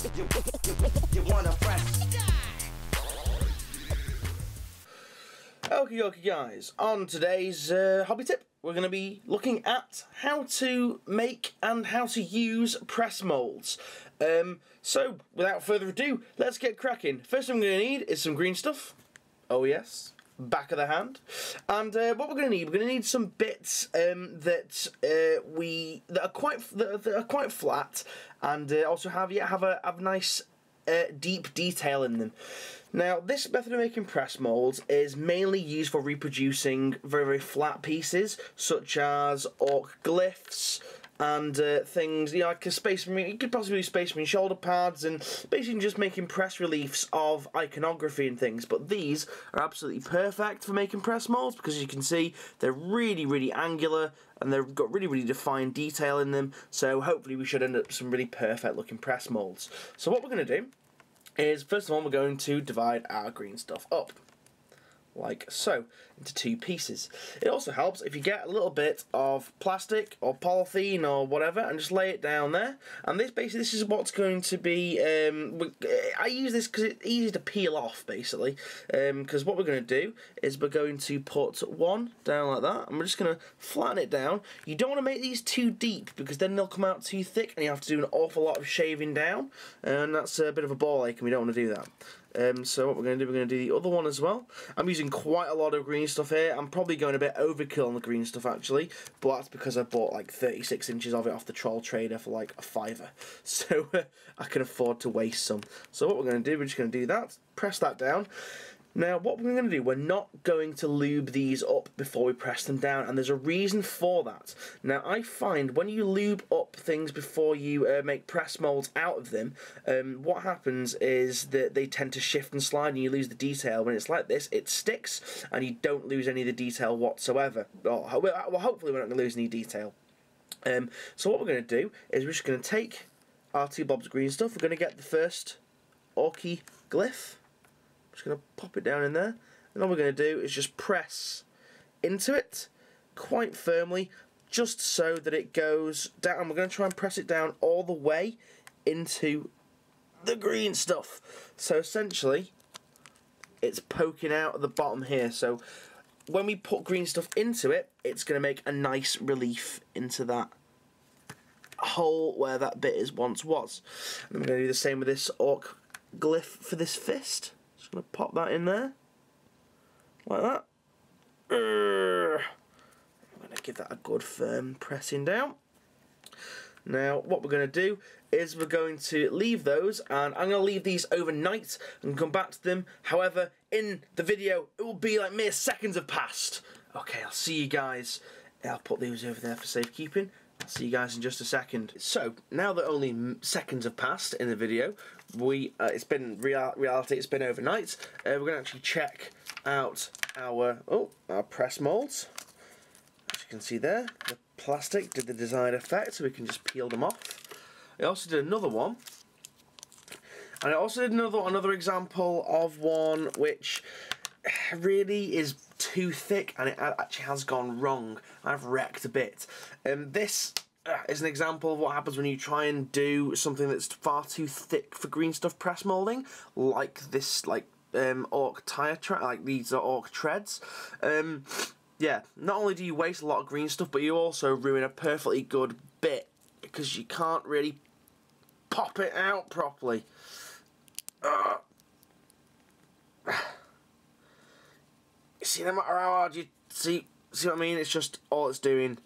You wanna press. Okay, guys, on today's hobby tip, we're going to be looking at how to make and how to use press molds. So, without further ado, let's get cracking. First thing we're going to need is some green stuff. Oh yes, back of the hand. And what we're going to need some bits that are quite flat, and also have a nice deep detail in them. Now, this method of making press molds is mainly used for reproducing very, very flat pieces, such as orc glyphs and things, you know, like a space marine. You could possibly use space marine shoulder pads and basically just making press reliefs of iconography and things. But these are absolutely perfect for making press molds because, as you can see, they're really, really angular and they've got really, really defined detail in them. So hopefully we should end up with some really perfect looking press molds. So what we're going to do is, first of all, we're going to divide our green stuff up, like so, into two pieces. It also helps if you get a little bit of plastic or polythene or whatever and just lay it down there. And this is what's going to be, I use this because it's easy to peel off, basically, because what we're going to do is we're going to put one down like that, and we're just going to flatten it down. You don't want to make these too deep because then they'll come out too thick and you have to do an awful lot of shaving down, and that's a bit of a ball ache and we don't want to do that. So what we're going to do, we're going to do the other one as well. I'm using quite a lot of green stuff here. I'm probably going a bit overkill on the green stuff actually, but that's because I bought like 36 inches of it off the Troll Trader for like a £5. So I can afford to waste some. So what we're going to do, we're just going to do that, press that down. Now what we're going to do, we're not going to lube these up before we press them down, and there's a reason for that. Now I find when you lube up things before you make press molds out of them, what happens is that they tend to shift and slide and you lose the detail. When it's like this, it sticks and you don't lose any of the detail whatsoever. Well, hopefully we're not going to lose any detail. So what we're going to do is we're just going to take our 2 blobs of green stuff. We're going to get the first orky glyph. Just going to pop it down in there, and all we're going to do is just press into it quite firmly, just so that it goes down. We're going to try and press it down all the way into the green stuff. So essentially, it's poking out at the bottom here. So when we put green stuff into it, it's going to make a nice relief into that hole where that bit once was. And I'm going to do the same with this orc glyph for this fist. Just going to pop that in there, like that. I'm going to give that a good firm pressing down. Now what we're going to do is we're going to leave those, and I'm going to leave these overnight and come back to them. However, in the video it will be like mere seconds have passed. Okay, I'll see you guys. I'll put these over there for safekeeping. I'll see you guys in just a second. So, now that only seconds have passed in the video, it's been reality, it's been overnight, we're going to actually check out our press molds. As you can see there, the plastic did the desired effect, so we can just peel them off. I also did another one, and I also did another example of one which really is too thick, and it actually has gone wrong. I've wrecked a bit. This is an example of what happens when you try and do something that's far too thick for green stuff press molding, like this, orc tire like these are orc treads. Yeah, not only do you waste a lot of green stuff, but you also ruin a perfectly good bit because you can't really pop it out properly. See, no matter how hard you see what I mean? It's just, all it's doing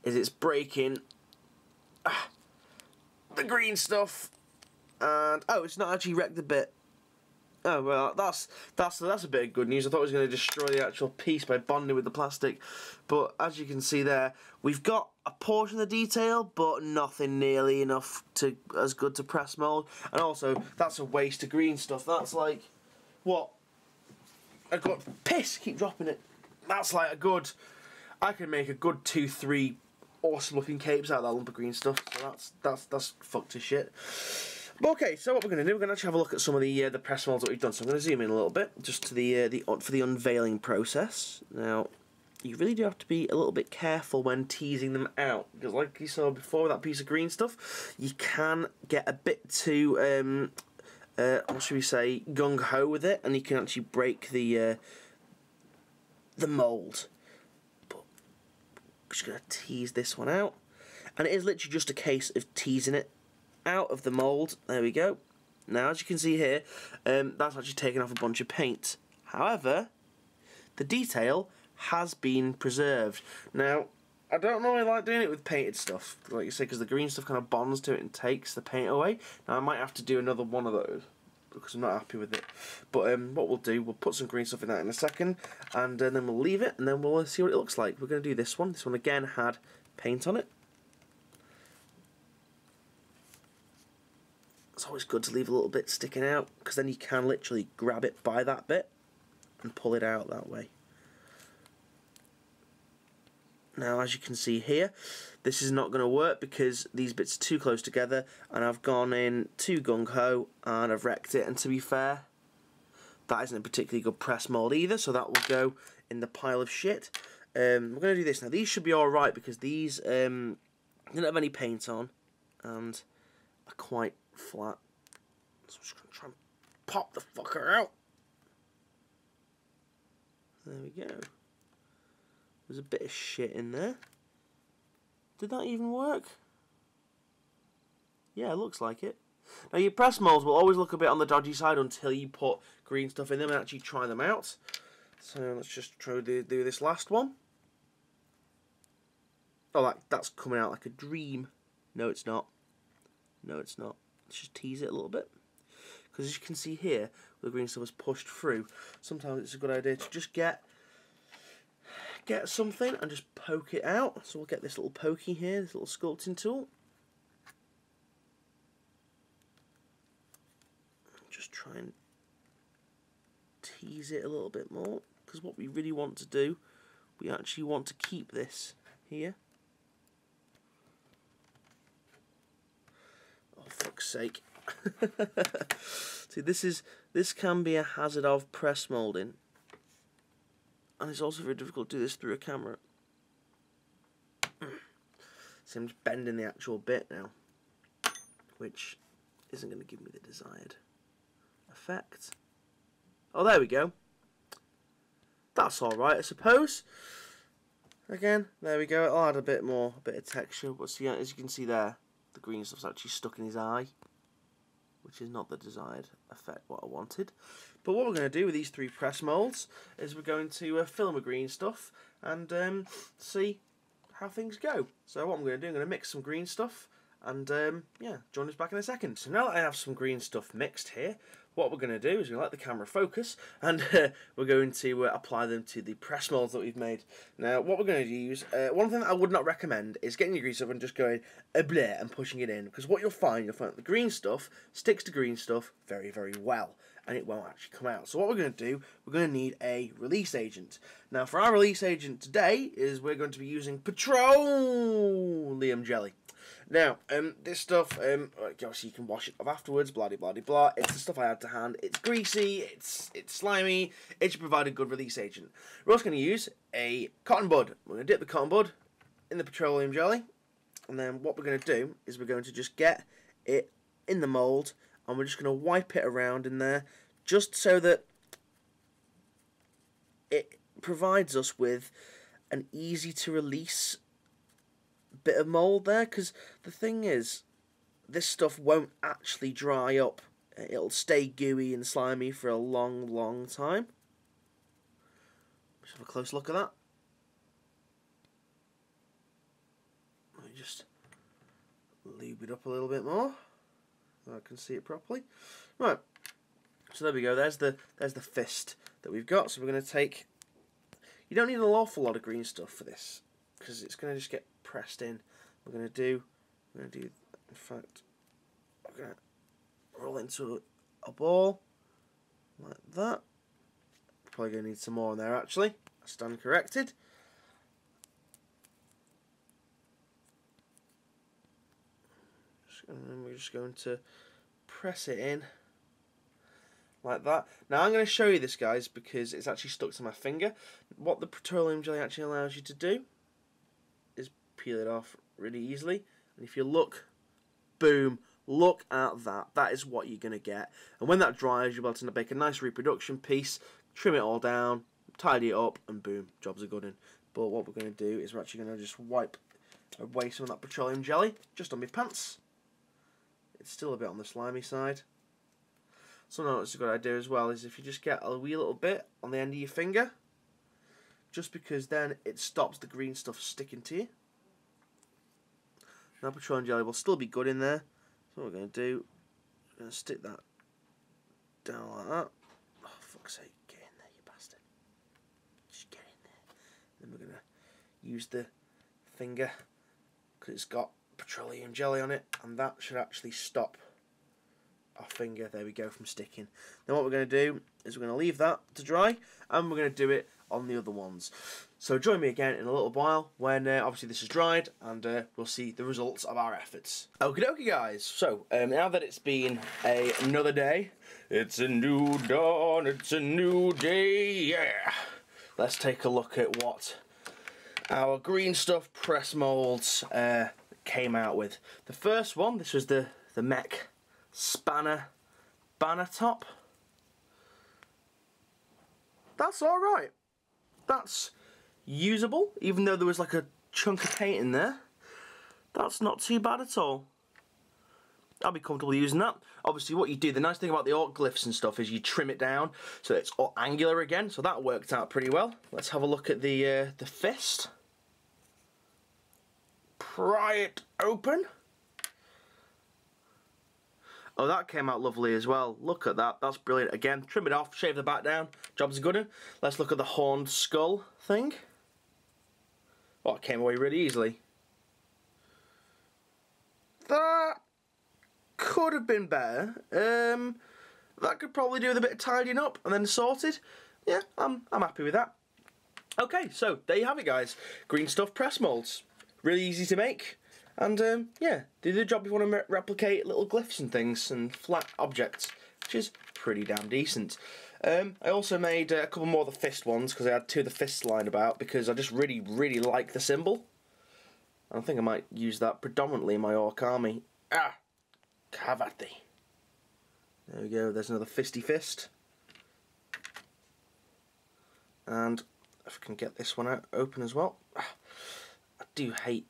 is it's breaking the green stuff, and it's not actually wrecked the bit. Oh well, that's a bit of good news. I thought it was going to destroy the actual piece by bonding with the plastic, but as you can see there, we've got a portion of the detail, but nothing nearly enough as good to press mold. And also, that's a waste of green stuff. That's like what. I got piss, keep dropping it. That's like a good, I can make a good 2-3 awesome looking capes out of that lump of green stuff. So that's fucked as shit. But okay, so what we're going to do, we're going to actually have a look at some of the press molds that we've done. So I'm going to zoom in a little bit, just to for the unveiling process. Now, you really do have to be a little bit careful when teasing them out, because like you saw before with that piece of green stuff, you can get a bit too what should we say, gung-ho with it, and you can actually break the mould. But I'm just going to tease this one out, and it is literally just a case of teasing it out of the mould. There we go. Now, as you can see here, that's actually taken off a bunch of paint. However, the detail has been preserved. Now, I don't normally like doing it with painted stuff, like you say, because the green stuff kind of bonds to it and takes the paint away. Now, I might have to do another one of those, because I'm not happy with it. But what we'll do, we'll put some green stuff in that in a second, and then we'll leave it, and then we'll see what it looks like. We're going to do this one. This one, again, had paint on it. It's always good to leave a little bit sticking out, because then you can literally grab it by that bit and pull it out that way. Now, as you can see here, this is not going to work because these bits are too close together, and I've gone in too gung-ho and I've wrecked it. And to be fair, that isn't a particularly good press mould either, so that will go in the pile of shit. We're going to do this now. These should be alright because these don't have any paint on and are quite flat. So I'm just going to try and pop the fucker out. There we go. There's a bit of shit in there. Did that even work? Yeah, it looks like it. Now, your press molds will always look a bit on the dodgy side until you put green stuff in them and actually try them out. So let's just try to do this last one. Oh, that's coming out like a dream. No, it's not. No, it's not. Let's just tease it a little bit. Because as you can see here, the green stuff is pushed through. Sometimes it's a good idea to just get something and just poke it out. So we'll get this little pokey here, this little sculpting tool. Just try and tease it a little bit more, because what we really want to do, we actually want to keep this here. Oh, fuck's sake. See, this can be a hazard of press moulding. And it's also very difficult to do this through a camera. So I'm just bending the actual bit now, which isn't going to give me the desired effect. Oh, there we go. That's alright, I suppose. Again, there we go. I'll add a bit of texture. But see, as you can see there, the green stuff's actually stuck in his eye, which is not the desired effect, what I wanted. But what we're going to do with these three press moulds is we're going to fill them with green stuff and see how things go. So what I'm going to do, I'm going to mix some green stuff and yeah, join us back in a second. So now that I have some green stuff mixed here, what we're going to do is we're going to let the camera focus and we're going to apply them to the press moulds that we've made. Now what we're going to use, one thing that I would not recommend is getting your green stuff and just going bleh and pushing it in, because what you'll find that the green stuff sticks to green stuff very, very well, and it won't actually come out. So what we're going to do, we're going to need a release agent. Now for our release agent today is we're going to be using petroleum jelly. Now, this stuff, obviously you can wash it off afterwards, blah blah blah blah. It's the stuff I had to hand. It's greasy, it's slimy, it should provide a good release agent. We're also going to use a cotton bud. We're going to dip the cotton bud in the petroleum jelly, and then what we're going to do is we're going to just get it in the mould, and we're just going to wipe it around in there, just so that it provides us with an easy to release bit of mould there, because the thing is, this stuff won't actually dry up. It'll stay gooey and slimy for a long time. Let's have a close look at that. Let me just lube it up a little bit more so I can see it properly. Right, so there we go. There's the fist that we've got. So we're going to take. You don't need an awful lot of green stuff for this, because it's going to just get pressed in. We're going to do, in fact, we're going to roll into a ball like that. Probably going to need some more in there actually. I stand corrected. And then we're just going to press it in like that. Now I'm going to show you this, guys, because it's actually stuck to my finger. What the petroleum jelly actually allows you to do is peel it off really easily. And if you look, boom, look at that. That is what you're going to get. And when that dries, you'll be able to make a nice reproduction piece, trim it all down, tidy it up, and boom, jobs are good in. But what we're going to do is we're actually going to just wipe away some of that petroleum jelly just on my pants. It's still a bit on the slimy side. Something that's a good idea as well is if you just get a wee little bit on the end of your finger, just because then it stops the green stuff sticking to you. Now petroleum jelly will still be good in there. So what we're going to do, we're going to stick that down like that. Oh, fuck's sake, get in there, you bastard. Just get in there. Then we're going to use the finger, because it's got petroleum jelly on it, and that should actually stop our finger, there we go, from sticking. Then what we're going to do is we're going to leave that to dry, and we're going to do it on the other ones. So join me again in a little while when obviously this is dried, and we'll see the results of our efforts. Okie dokie, guys. So now that it's been another day, it's a new dawn, it's a new day, yeah. Let's take a look at what our green stuff press molds came out with. The first one, this was the mech spanner banner top. That's alright. That's usable, even though there was like a chunk of paint in there. That's not too bad at all. I'll be comfortable using that. Obviously what you do, the nice thing about the orc glyphs and stuff is you trim it down so it's all angular again, so that worked out pretty well. Let's have a look at the fist. Pry it open. Oh, that came out lovely as well. Look at that, that's brilliant. Again, trim it off, shave the back down, job's good. Let's look at the horned skull thing. Oh, it came away really easily. That could have been better. That could probably do with a bit of tidying up and then sorted. Yeah, I'm happy with that. Okay, so there you have it, guys. Green stuff press molds. Really easy to make. And yeah, they do the job if you want to replicate little glyphs and things and flat objects, which is pretty damn decent. I also made a couple more of the fist ones because I had two of the fists lying about because I just really like the symbol. I think I might use that predominantly in my orc army. Ah, cavati. There we go. There's another fisty fist. And if I can get this one out open as well. I do hate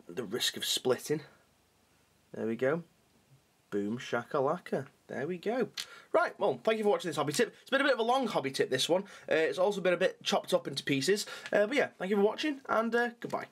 the risk of splitting. There we go. Boom shakalaka. There we go. Right, well, thank you for watching this hobby tip. It's been a bit of a long hobby tip, this one. It's also been a bit chopped up into pieces. But yeah, thank you for watching, and goodbye.